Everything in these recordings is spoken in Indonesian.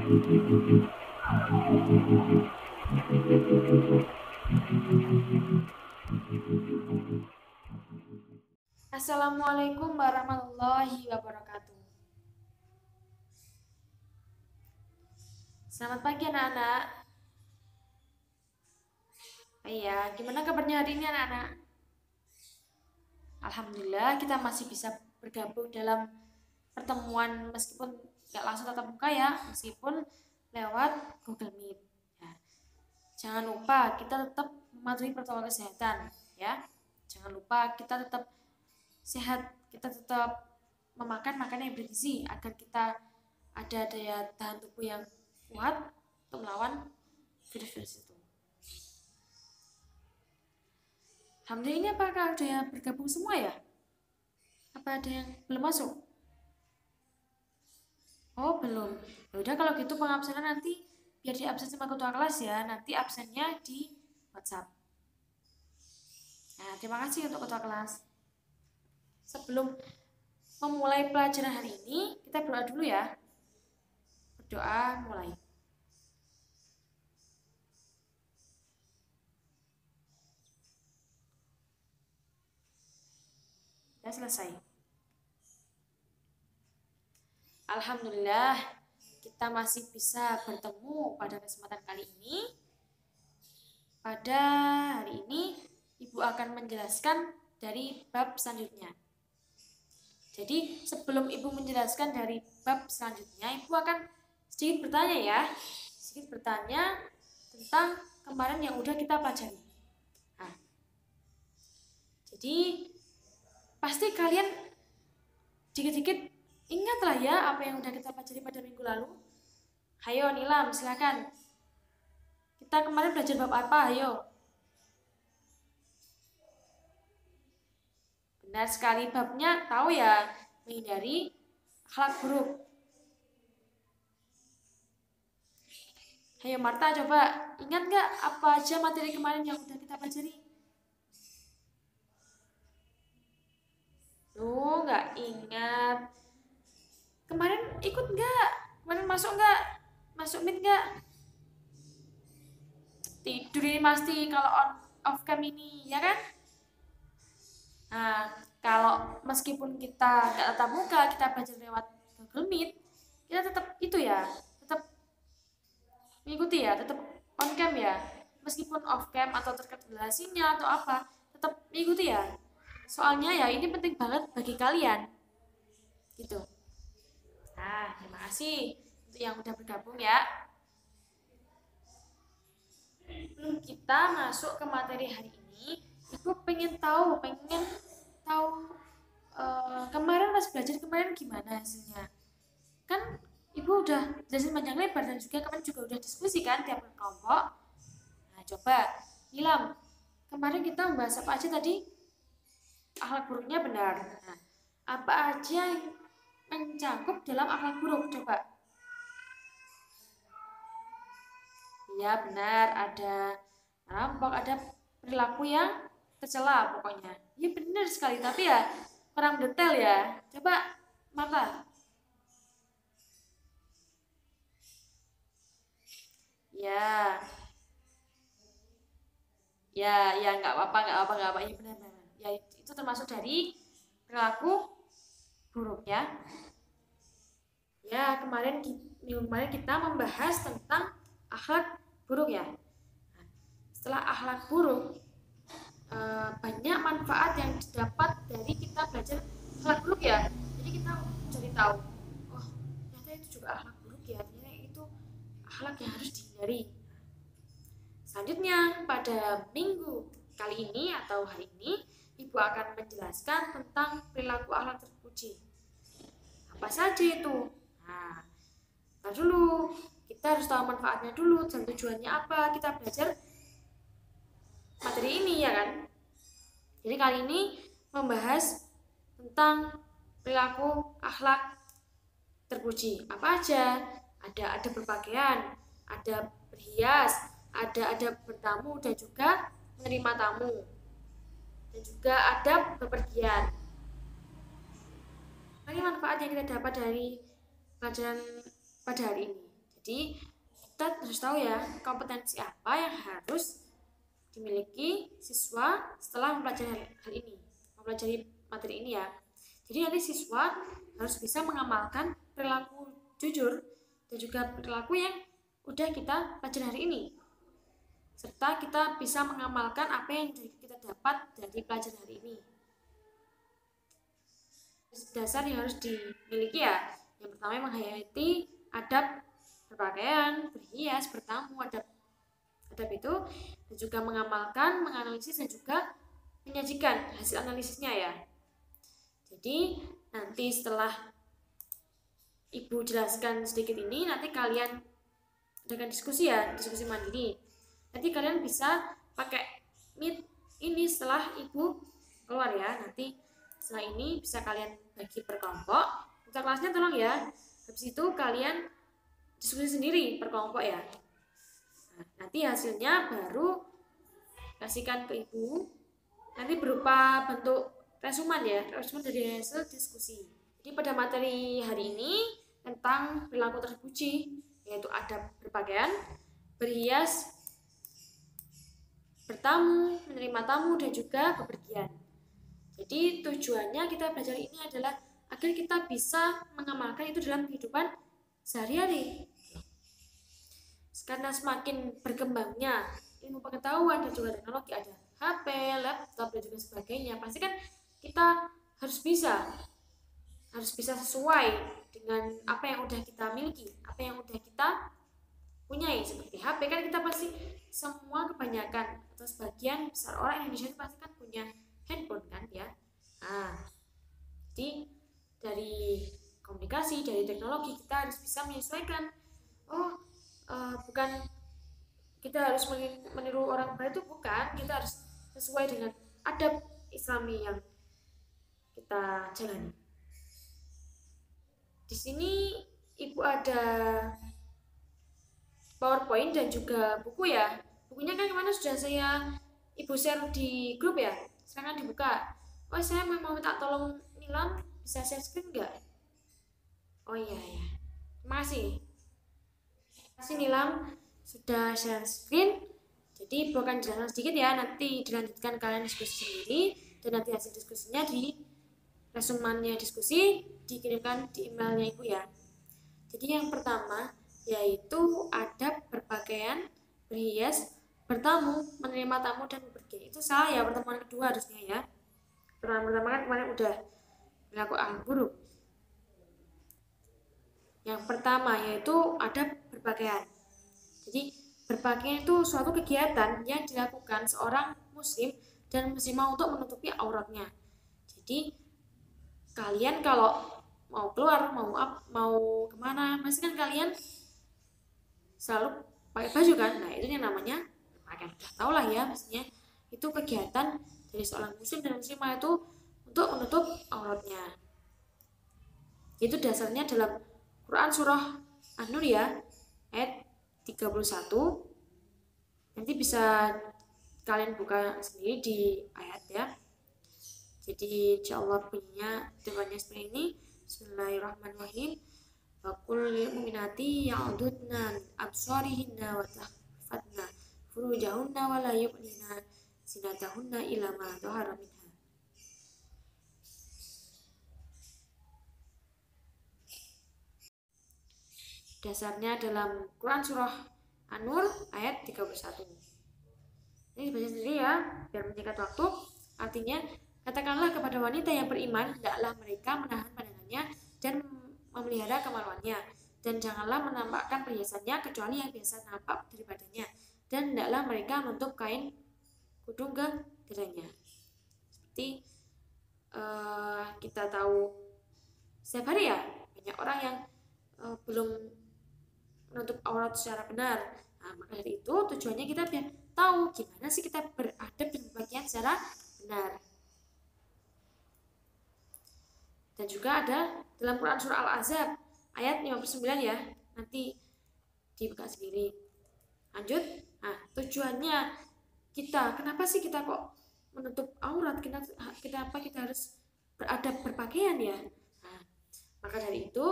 Assalamualaikum warahmatullahi wabarakatuh. Selamat pagi anak-anak. Iya, gimana kabarnya hari ini anak-anak? Alhamdulillah kita masih bisa bergabung dalam pertemuan meskipun nggak langsung tatap muka ya, meskipun lewat Google Meet. Ya. Jangan lupa kita tetap mematuhi protokol kesehatan ya. Jangan lupa kita tetap sehat, kita tetap memakan makanan yang bergizi agar kita ada daya tahan tubuh yang kuat untuk melawan virus-virus itu. Alhamdulillah, ini apakah ada yang bergabung semua ya? Apa ada yang belum masuk? Oh, belum. Ya udah kalau gitu pengabsenan nanti biar diabsen sama ketua kelas ya. Nanti absennya di WhatsApp. Nah, terima kasih untuk ketua kelas. Sebelum memulai pelajaran hari ini, kita berdoa dulu ya. Berdoa mulai. Sudah selesai. Alhamdulillah, kita masih bisa bertemu pada kesempatan kali ini. Pada hari ini, Ibu akan menjelaskan dari bab selanjutnya. Jadi, sebelum Ibu menjelaskan dari bab selanjutnya, Ibu akan sedikit bertanya ya. Sedikit bertanya tentang kemarin yang udah kita pelajari. Nah, jadi, pasti kalian dikit-dikit ingatlah ya apa yang udah kita pelajari pada minggu lalu. Hayo Nilam, silakan. Kita kemarin belajar bab apa? Ayo. Benar sekali, babnya tahu ya, menghindari akhlak buruk. Ayo Marta, coba ingat nggak apa aja materi kemarin yang udah kita pelajari? Tuh, nggak ingat. Kemarin ikut nggak? Kemarin masuk nggak? Masuk meet nggak? Tidur ini pasti kalau on off cam ini, ya kan? Nah, kalau meskipun kita nggak tatap muka, kita belajar lewat Google Meet, kita tetap itu ya, tetap mengikuti ya, tetap on cam ya. Meskipun off cam atau terkendala atau apa, tetap mengikuti ya. Soalnya ya ini penting banget bagi kalian. Gitu. Nah, terima kasih untuk yang udah bergabung ya. Sebelum kita masuk ke materi hari ini, Ibu pengen tahu kemarin pas belajar kemarin gimana hasilnya. Kan Ibu udah jelasin panjang lebar dan juga kemarin juga udah diskusi kan tiap kelompok. Nah, coba Nilam, kemarin kita membahas apa aja tadi? Akhlak buruknya benar. Nah, apa aja yang mencakup dalam akhlak buruk? Coba. Ya benar, ada merampok, ada perilaku yang tercela pokoknya. Ya benar sekali, tapi ya kurang detail ya. Coba Marta. Ya, ya nggak apa-apa, nggak apa-apa, nggak apa. Ya benar-benar. Ya itu termasuk dari perilaku buruk ya. Ya minggu kemarin kita membahas tentang akhlak buruk ya. Nah, setelah akhlak buruk, banyak manfaat yang didapat dari kita belajar akhlak buruk ya. Jadi kita jadi tahu, oh ternyata itu juga akhlak buruk ya, ternyata itu akhlak yang harus dihindari. Selanjutnya pada minggu kali ini atau hari ini, Ibu akan menjelaskan tentang perilaku akhlak terpuji. Apa saja itu? Nah, dulu kita harus tahu manfaatnya dulu dan tujuannya apa kita belajar materi ini ya kan. Jadi kali ini membahas tentang perilaku akhlak terpuji. Apa aja? Ada berpakaian, ada berhias, ada bertamu dan juga menerima tamu. Dan juga ada bepergian. Ini manfaat yang kita dapat dari pelajaran pada hari ini. Jadi kita harus tahu ya kompetensi apa yang harus dimiliki siswa setelah mempelajari hal ini, mempelajari materi ini ya. Jadi nanti siswa harus bisa mengamalkan perilaku jujur dan juga perilaku yang udah kita pelajari hari ini, serta kita bisa mengamalkan apa yang kita dapat dari pelajaran hari ini. Dasar yang harus dimiliki ya, yang pertama menghayati adab berpakaian, berhias, bertamu, adab itu, dan juga mengamalkan, menganalisis, dan juga menyajikan hasil analisisnya ya. Jadi nanti setelah Ibu jelaskan sedikit ini, nanti kalian adakan diskusi ya, diskusi mandiri. Nanti kalian bisa pakai Meet ini setelah Ibu keluar ya. Nanti setelah ini bisa kalian bagi per kelompok. Untuk kelasnya tolong ya. Habis itu kalian diskusi sendiri per kelompok ya. Nah, nanti hasilnya baru kasihkan ke Ibu. Nanti berupa bentuk resumen ya, resumen dari hasil diskusi. Jadi pada materi hari ini tentang perilaku terpuji, yaitu adab berpakaian, berhias, bertamu, menerima tamu, dan juga bepergian. Jadi tujuannya kita belajar ini adalah agar kita bisa mengamalkan itu dalam kehidupan sehari-hari. Karena semakin berkembangnya ilmu pengetahuan dan juga teknologi, ada HP, laptop, dan juga sebagainya, pasti kan kita harus bisa sesuai dengan apa yang udah kita miliki, apa yang udah kita punyai. Seperti HP kan kita pasti semua kebanyakan atau sebagian besar orang Indonesia itu pasti kan punya handphone kan ya. Nah, jadi dari komunikasi, dari teknologi kita harus bisa menyesuaikan. Bukan kita harus meniru orang barat, itu bukan, kita harus sesuai dengan adab Islami yang kita jalani. Di sini Ibu ada PowerPoint dan juga buku ya. Bukunya kan kemana sudah Ibu share di grup ya. Sekarang dibuka. Oh, saya mau minta tolong Nilam, bisa share screen nggak? Oh iya ya. Terima kasih. Terima kasih Nilam sudah share screen. Jadi Ibu akan jelaskan sedikit ya. Nanti dilanjutkan kalian diskusi sendiri, dan nanti hasil diskusinya di resumennya diskusi dikirimkan di emailnya Ibu ya. Jadi yang pertama yaitu adab berpakaian, berhias, bertamu, menerima tamu, dan bepergian. Itu salah ya, pertemuan kedua harusnya ya. Pertama kan kemarin udah berlaku akhlak buruk. Yang pertama yaitu adab berpakaian. Jadi berpakaian itu suatu kegiatan yang dilakukan seorang muslim dan muslimah untuk menutupi auratnya. Jadi kalian kalau mau keluar, mau kemana, pasti kan kalian selalu pakai baju kan. Nah, itu yang namanya berpakaian. Udah tau lah ya, maksudnya itu kegiatan dari seorang muslim dan muslimah itu untuk menutup auratnya. Itu dasarnya dalam Quran surah An-Nur ya, ayat 31. Nanti bisa kalian buka sendiri di ayat ya. Jadi insyaallah bunyinya depannya seperti ini. Bismillahirrahmanirrahim. Wa qul lil mu'minati ya'ududna min absarihinna wa tahfatna furujahunna wa la yubdina zinatahunna illa ma dhahara minha. Dasarnya dalam Quran surah An-Nur ayat 31. Ini dibaca sendiri ya, biar menyingkat waktu. Artinya, katakanlah kepada wanita yang beriman, hendaklah mereka menahan pandangannya dan memelihara kemaluannya, dan janganlah menampakkan perhiasannya kecuali yang biasa nampak daripadanya, dan hendaklah mereka menutup kain kudung ke dadanya. Seperti kita tahu setiap hari ya, banyak orang yang belum menutup aurat secara benar. Nah, maka dari itu tujuannya kita biar tahu gimana sih kita beradab dan berpakaian secara benar. Dan juga ada dalam Quran surah Al-Ahzab ayat 59 ya. Nanti dibuka sendiri. Lanjut. Nah, tujuannya kita, kenapa sih kita kok menutup aurat? Kenapa kita harus beradab berpakaian ya? Nah, maka dari itu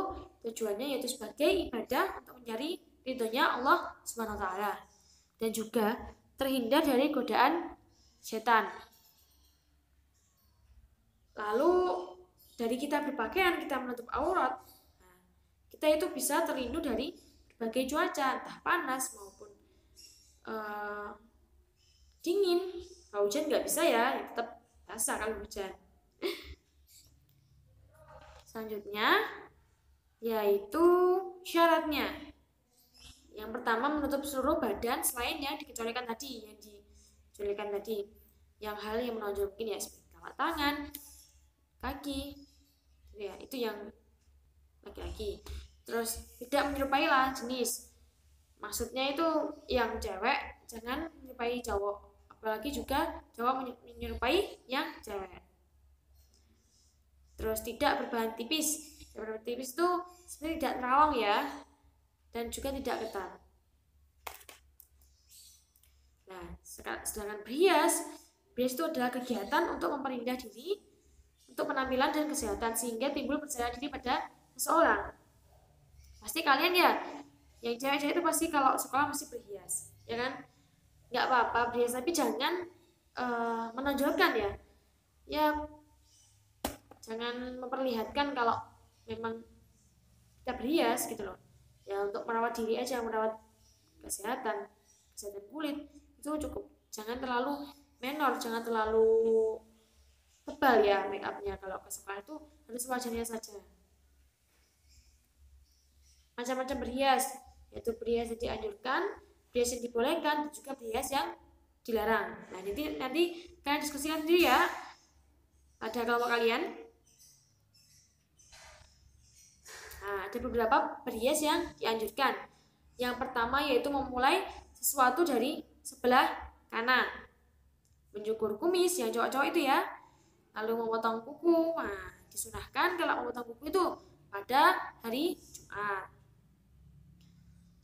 tujuannya yaitu sebagai ibadah untuk mencari ridhonya Allah Subhanahu wa taala. Dan juga terhindar dari godaan setan. Lalu dari kita berpakaian, kita menutup aurat, kita itu bisa terlindung dari berbagai cuaca, entah panas maupun dingin. Kalau hujan nggak bisa ya tetap basah kalau hujan. Selanjutnya yaitu syaratnya. Yang pertama, menutup seluruh badan selain yang dikecualikan tadi, yang hal yang menonjol mungkin ya seperti telapak tangan, kaki, ya itu yang laki-laki. Terus tidak menyerupai lawan jenis, maksudnya itu yang cewek jangan menyerupai cowok, apalagi juga cowok menyerupai yang cewek. Terus tidak berbahan tipis. Berbahan tipis itu sebenarnya tidak terawang ya, dan juga tidak ketat. Nah, sedangkan berhias itu adalah kegiatan untuk memperindah diri, untuk penampilan dan kesehatan, sehingga timbul percaya diri pada seseorang. Pasti kalian ya, yang cewek-cewek itu pasti kalau sekolah mesti berhias, ya kan? Nggak apa-apa berhias, tapi jangan menonjolkan ya. Ya, jangan memperlihatkan kalau memang kita berhias gitu loh. Ya untuk merawat diri aja, merawat kesehatan kulit itu cukup. Jangan terlalu menor, jangan terlalu tebal ya make upnya. Kalau ke sekolah itu harus wajarnya saja. Macam-macam berhias, yaitu berhias yang dianjurkan, berhias yang dibolehkan, dan juga berhias yang dilarang. Nah nanti kalian diskusikan sendiri ya pada kelompok kalian. Nah, ada beberapa berhias yang dianjurkan. Yang pertama yaitu memulai sesuatu dari sebelah kanan, mencukur kumis yang cowok-cowok itu ya, lalu memotong kuku. Nah, disunahkan kalau memotong kuku itu pada hari Jumat.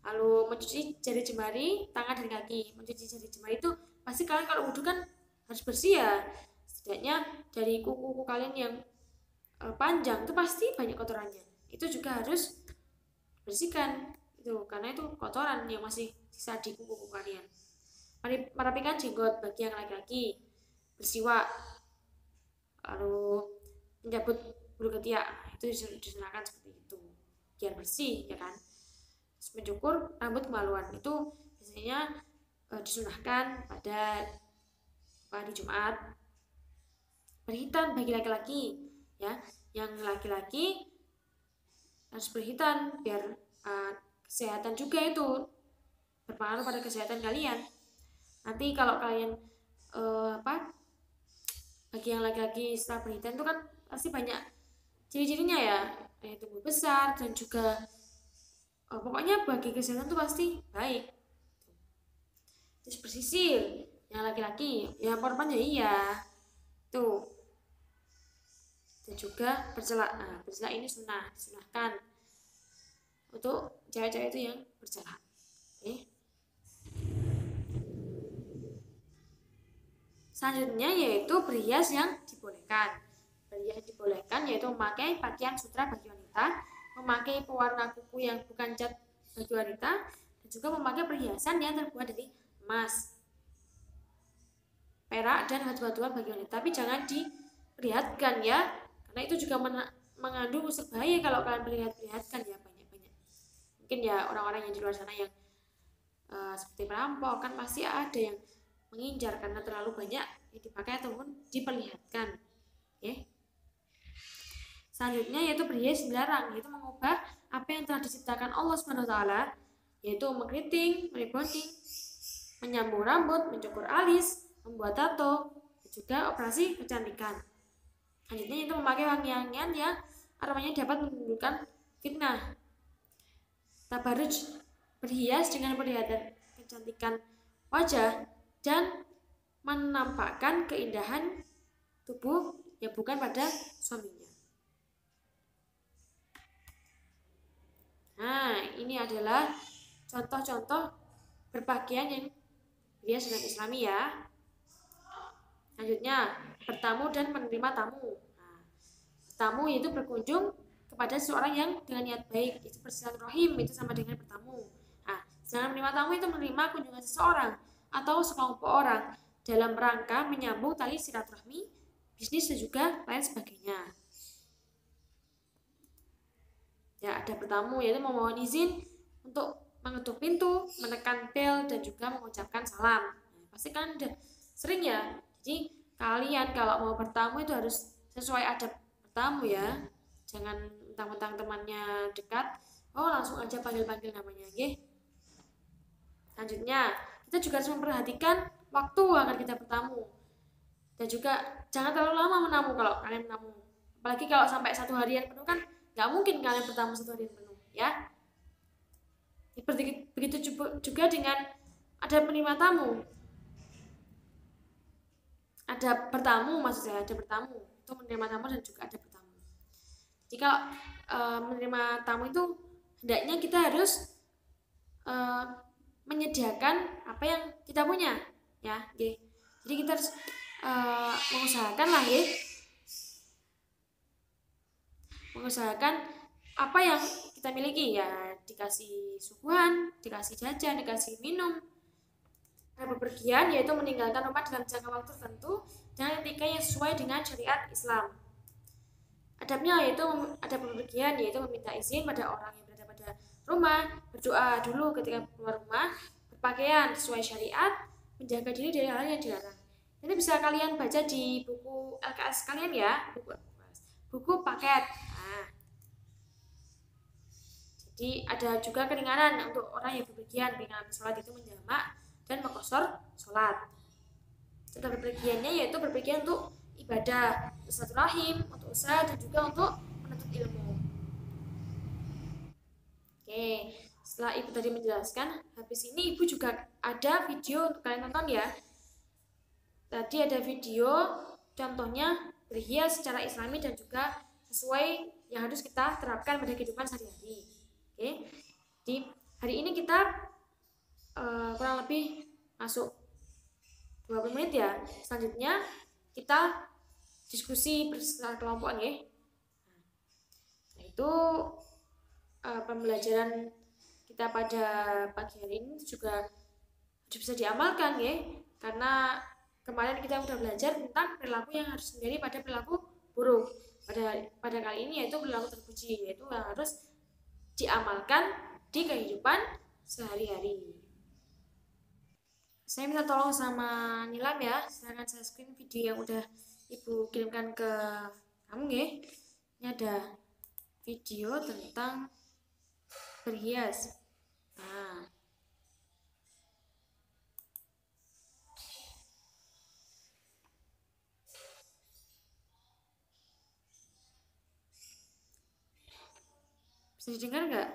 Lalu mencuci jari jemari, tangan dan kaki. Mencuci jari jemari itu pasti kalian kalau wudhu kan harus bersih ya. Setidaknya dari kuku-kuku kalian yang panjang itu pasti banyak kotorannya. Itu juga harus bersihkan itu, karena itu kotoran yang masih sisa di kuku kalian. Merapikan jenggot bagi yang laki-laki, bersiwak, lalu mencabut bulu ketiak, itu disunahkan seperti itu biar bersih ya kan. Terus mencukur rambut kemaluan itu biasanya disunahkan pada hari Jumat. Berhitan bagi laki-laki ya, yang laki-laki harus berhitan biar kesehatan juga itu berpengaruh pada kesehatan kalian. Nanti kalau kalian bagi yang laki-laki setelah berhitan itu kan pasti banyak ciri-cirinya ya, kayak tubuh besar dan juga pokoknya bagi kesehatan itu pasti baik. Terus bersisir yang laki-laki, yang perempuan ya iya tuh. Dan juga bercelak. Nah, bercelak ini disunahkan untuk cewek-cewek itu yang bercelak. Oke. Selanjutnya yaitu berhias yang dibolehkan. Berhias yang dibolehkan yaitu memakai pakaian sutra bagi wanita, memakai pewarna kuku yang bukan cat bagi wanita, dan juga memakai perhiasan yang terbuat dari emas, perak, dan batu-batuan bagi wanita. Tapi jangan diperlihatkan ya, karena itu juga mengandung unsur bahaya kalau kalian perlihatkan ya banyak-banyak. Mungkin ya orang-orang yang di luar sana yang seperti perampok kan pasti ada yang mengincar karena terlalu banyak yang dipakai ataupun diperlihatkan. Oke. Selanjutnya yaitu berhias dilarang, yaitu mengubah apa yang telah diciptakan Allah Subhanahu wa taala, yaitu mengkeriting, rebonding, menyambung rambut, mencukur alis, membuat tato, dan juga operasi kecantikan. Selanjutnya itu memakai wangi-wangian yang aromanya dapat menimbulkan fitnah. Tabarruj, berhias dengan perhiasan kecantikan wajah dan menampakkan keindahan tubuh yang bukan pada suaminya. Nah, ini adalah contoh-contoh berpakaian yang berhias dengan Islami ya. Selanjutnya, bertamu dan menerima tamu. Nah, tamu yaitu berkunjung kepada seseorang yang dengan niat baik, itu bersilaturahim, itu sama dengan bertamu. Nah, Jangan menerima tamu itu menerima kunjungan seseorang atau sekelompok orang dalam rangka menyambung tali silaturahmi, bisnis, dan juga lain sebagainya. Ya, ada bertamu yaitu memohon izin untuk mengetuk pintu, menekan bel, dan juga mengucapkan salam. Nah, pasti kan udah sering ya. Jadi kalian kalau mau bertamu itu harus sesuai adab bertamu ya. Jangan mentang-mentang temannya dekat, oh langsung aja panggil-panggil namanya, nggih. Selanjutnya, kita juga harus memperhatikan waktu agar kita bertamu. Dan juga jangan terlalu lama menamu kalau kalian menamu. Apalagi kalau sampai 1 harian penuh kan nggak mungkin kalian bertamu 1 harian penuh, ya. Begitu juga dengan ada penerima tamu. Ada bertamu, maksud saya ada bertamu. Itu menerima tamu dan juga ada bertamu. Jika menerima tamu itu hendaknya kita harus menyediakan apa yang kita punya, ya. Jadi kita harus mengusahakan lah, ya. Mengusahakan apa yang kita miliki, ya, dikasih suguhan, dikasih jajan, dikasih minum. Bepergian yaitu meninggalkan rumah dalam jangka waktu tertentu dan ketika yang sesuai dengan syariat Islam. Adabnya yaitu ada bepergian yaitu meminta izin pada orang yang berada pada rumah, berdoa dulu ketika keluar rumah, berpakaian sesuai syariat, menjaga diri dari hal yang dilarang. Ini bisa kalian baca di buku LKS kalian ya, buku paket. Nah, jadi ada juga keringanan untuk orang yang bepergian, keringanan sholat itu menjamak dan mengqashar sholat. Serta bepergiannya yaitu bepergian untuk ibadah, untuk silaturahim, untuk usaha, dan juga untuk menuntut ilmu. Oke, setelah ibu tadi menjelaskan, habis ini ibu juga ada video untuk kalian tonton ya. Tadi ada video contohnya berhias secara islami dan juga sesuai yang harus kita terapkan pada kehidupan sehari-hari. Oke, jadi hari ini kita kurang lebih masuk 20 menit ya. Selanjutnya kita diskusi bersama kelompok nih. Nah, itu pembelajaran kita pada pagi hari ini juga bisa diamalkan ya. Karena kemarin kita sudah belajar tentang perilaku yang harus dihindari pada perilaku buruk. Pada kali ini yaitu perilaku terpuji, yaitu yang harus diamalkan di kehidupan sehari-hari. Saya minta tolong sama Nilam ya, silahkan saya screen video yang udah ibu kirimkan ke kamu ya. Ini ada video tentang berhias. Nah, bisa didengar nggak?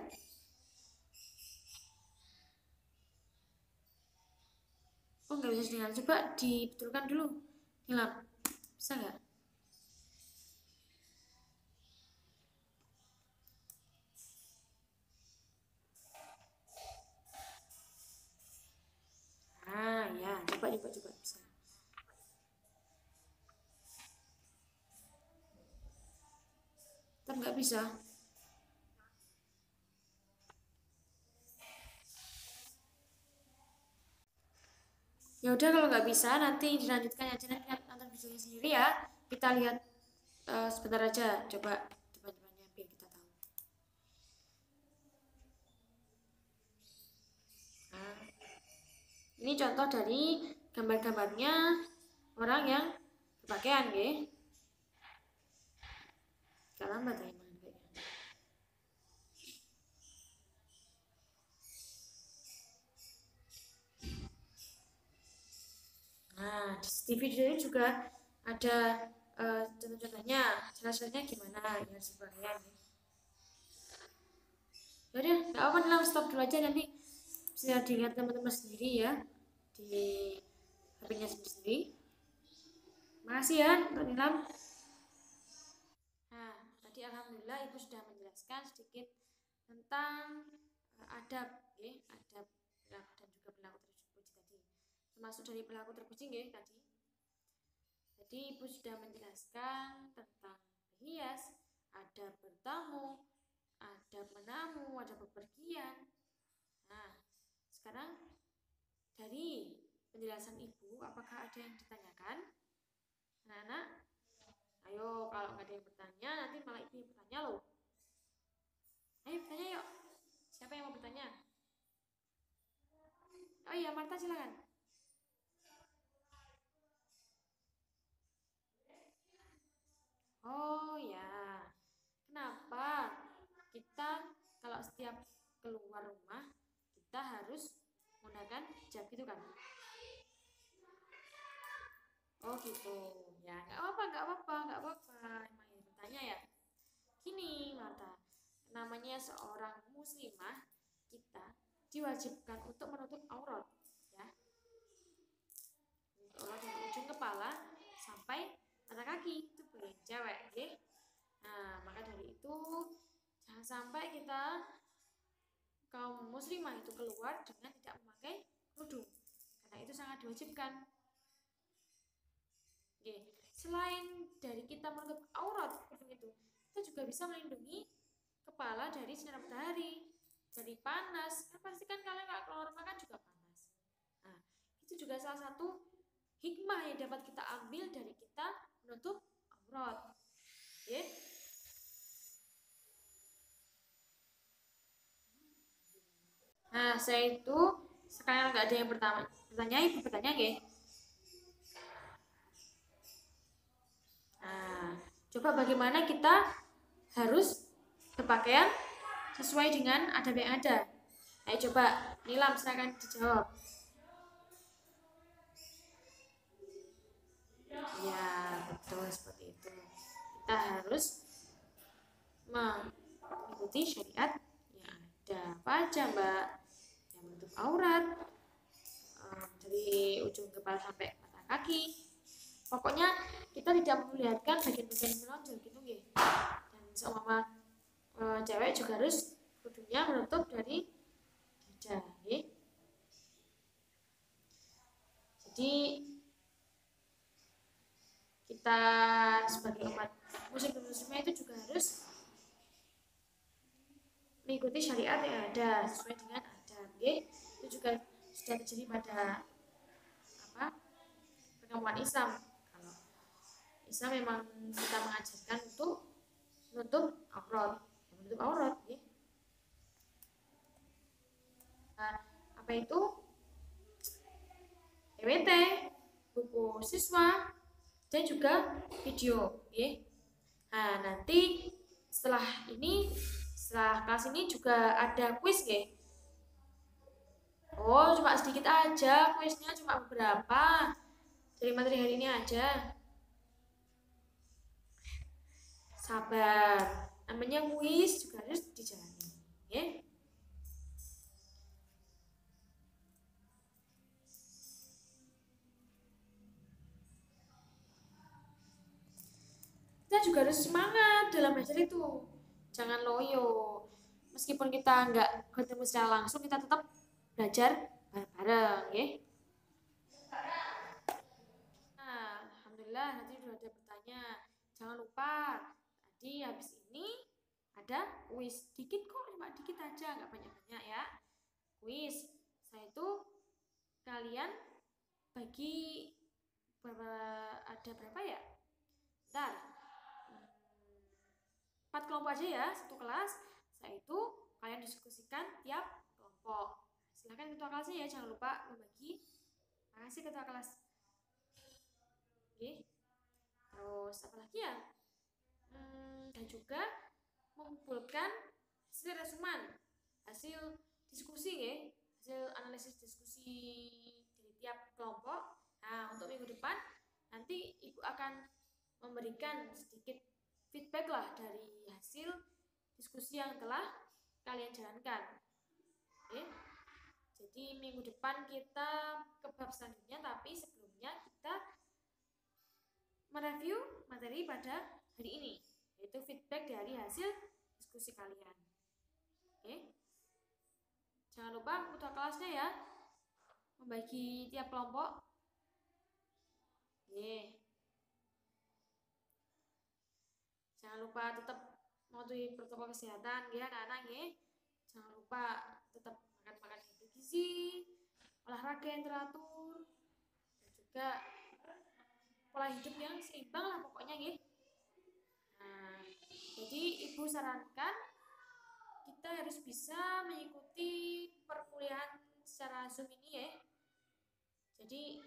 Oh, nggak bisa didengar. Coba dibetulkan dulu, Nilam. Bisa nggak? Ah, ya, coba bisa. Tetap nggak bisa. Ya udah, kalau nggak bisa nanti dilanjutkan aja, nanti nonton videonya sendiri ya. Kita lihat sebentar aja, coba depan-depannya biar kita tahu. Nah, ini contoh dari gambar-gambarnya orang yang berpakaian ya. Gak lambat ya, emang kayaknya. Nah, di video ini juga ada contoh-contohnya, cara-caranya gimana yang harus berpakaian. Yaudah, gak apa-apa, Nilam, stop dulu aja, nanti bisa diingat teman-teman sendiri ya di HP-nya sendiri. Makasih ya untuk Nilam. Nah, tadi alhamdulillah ibu sudah menjelaskan sedikit tentang adab, ya, adab dan juga perilaku terpuji tadi. Termasuk dari perilaku terpuji ya tadi. Jadi ibu sudah menjelaskan tentang berhias, adab bertamu, adab menamu, adab bepergian. Nah, penjelasan Ibu? Apakah ada yang ditanyakan? Anak-anak, ayo kalau nggak ada yang bertanya, nanti malah Ibu yang bertanya loh. Ayo bertanya yuk. Siapa yang mau bertanya? Oh iya, Marta silakan. Oh ya, kenapa kita kalau setiap keluar rumah kita harus menggunakan hijab gitu kan? Oh gitu, ya nggak apa-apa. Emang yang bertanya ya. Gini, Marta, namanya seorang muslimah, kita diwajibkan untuk menutup aurat, ya, menutup aurat dari ujung kepala sampai mata kaki, itu boleh cewek, ya. Nah, maka dari itu jangan sampai kita kaum muslimah itu keluar dengan tidak memakai kerudung, karena itu sangat diwajibkan. Oke. Selain dari kita menutup aurat kerudung itu, kita juga bisa melindungi kepala dari sinar matahari, dari panas. Kan pasti kan kalian kalau keluar rumah kan juga panas. Nah, itu juga salah satu hikmah yang dapat kita ambil dari kita menutup aurat. Oke. Nah, saya itu sekarang nggak ada yang bertanya, Ibu bertanya, ya. Nah, coba bagaimana kita harus berpakaian sesuai dengan adab yang ada. Ayo coba, Nilam silakan dijawab. Ya, betul seperti itu. Kita harus mengikuti syariat yang ada. Apa aja, Mbak? Yang menutup aurat, dari ujung kepala sampai mata kaki. Pokoknya kita tidak memperlihatkan bagian-bagian menonjol gitu, nggih. Dan seumpama cewek juga harus kerudungnya menutup dari dada, nggih. Jadi kita sebagai umat muslim muslimah itu juga harus mengikuti syariat yang ada sesuai dengan adab, itu juga sudah terjadi pada apa perkembangan Islam. Kalau Islam memang kita mengajarkan untuk menutup aurat, Nah, apa itu EWT, buku siswa, dan juga video, Nah, nanti setelah kelas ini juga ada kuis, Oh, cuma sedikit aja, kuisnya cuma beberapa dari materi hari ini aja. Sabar, namanya kuis juga harus dijalani, Kita juga harus semangat dalam belajar itu, jangan loyo. Meskipun kita nggak ketemu secara langsung, kita tetap belajar bareng-bareng, Nah, alhamdulillah nanti sudah ada bertanya. Jangan lupa tadi habis ini ada kuis dikit kok, cuma dikit aja, nggak banyak-banyak ya. Kuis. Saya itu kalian bagi ada berapa ya? Bentar. 4 kelompok aja ya, satu kelas. Setelah itu kalian diskusikan tiap kelompok. Silahkan ketua kelasnya ya, jangan lupa membagi. Makasih ketua kelas. Oke. Terus apa lagi ya? Dan juga mengumpulkan hasil resuman, hasil diskusi, hasil analisis diskusi dari tiap kelompok. Nah, untuk minggu depan nanti Ibu akan memberikan sedikit feedback lah dari hasil diskusi yang telah kalian jalankan. Oke. Jadi minggu depan kita ke bab selanjutnya, tapi sebelumnya kita mereview materi pada hari ini, yaitu feedback dari hasil diskusi kalian. Oke. Jangan lupa ketua kelasnya ya, membagi tiap kelompok. Jangan lupa tetap mematuhi protokol kesehatan, anak-anak, Jangan lupa tetap makan yang bergizi, olahraga yang teratur, juga pola hidup yang seimbang lah pokoknya ya. Nah, jadi ibu sarankan kita harus bisa mengikuti perkuliahan secara Zoom ini ya. Jadi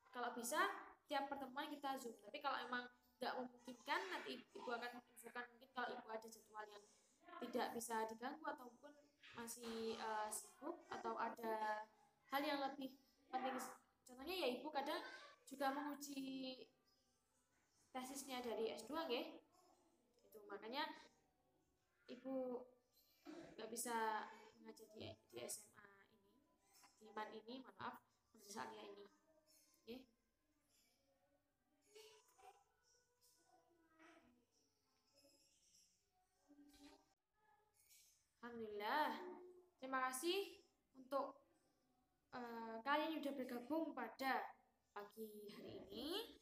kalau bisa tiap pertemuan kita Zoom. Tapi kalau emang nggak memungkinkan, nanti ibu akan infokan mungkin kalau ibu ada jadwal yang tidak bisa diganggu ataupun masih sibuk atau ada hal yang lebih penting. Contohnya ya ibu kadang juga menguji tesisnya dari S2 ya. Itu makanya ibu nggak bisa mengajar di SMA ini, di MAN ini, mohon maaf, Madrasah Aliyah ini. Oke. Alhamdulillah. Terima kasih untuk kalian yang sudah bergabung pada pagi hari ini.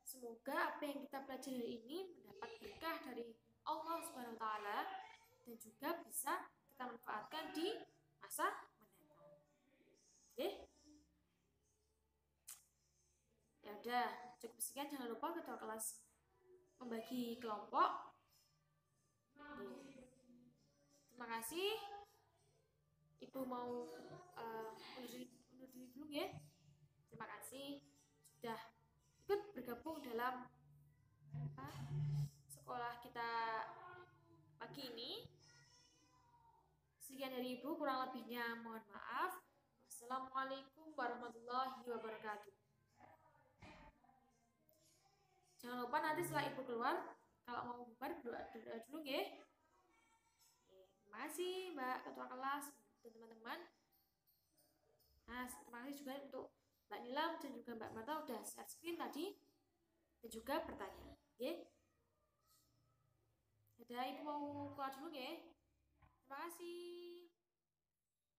Semoga apa yang kita pelajari hari ini mendapat berkah dari Allah Subhanahu wa taala dan juga bisa kita manfaatkan di masa mendatang. Oke? Ya udah, cukup sekian, jangan lupa ketua kelas membagi kelompok. Oke. Terima kasih. Ibu mau undur diri dulu ya. Terima kasih sudah ikut bergabung dalam sekolah kita pagi ini. Sekian dari Ibu, kurang lebihnya mohon maaf. Wassalamualaikum warahmatullahi wabarakatuh. Jangan lupa nanti setelah Ibu keluar, kalau mau bubar berdoa dulu ya. Terima kasih Mbak Ketua Kelas dan teman-teman. Nah, terima kasih juga untuk Mbak Nilam dan juga Mbak Marta udah share screen tadi dan juga bertanya. Oke. Dadah, Ibu mau keluar dulu ya. Terima kasih.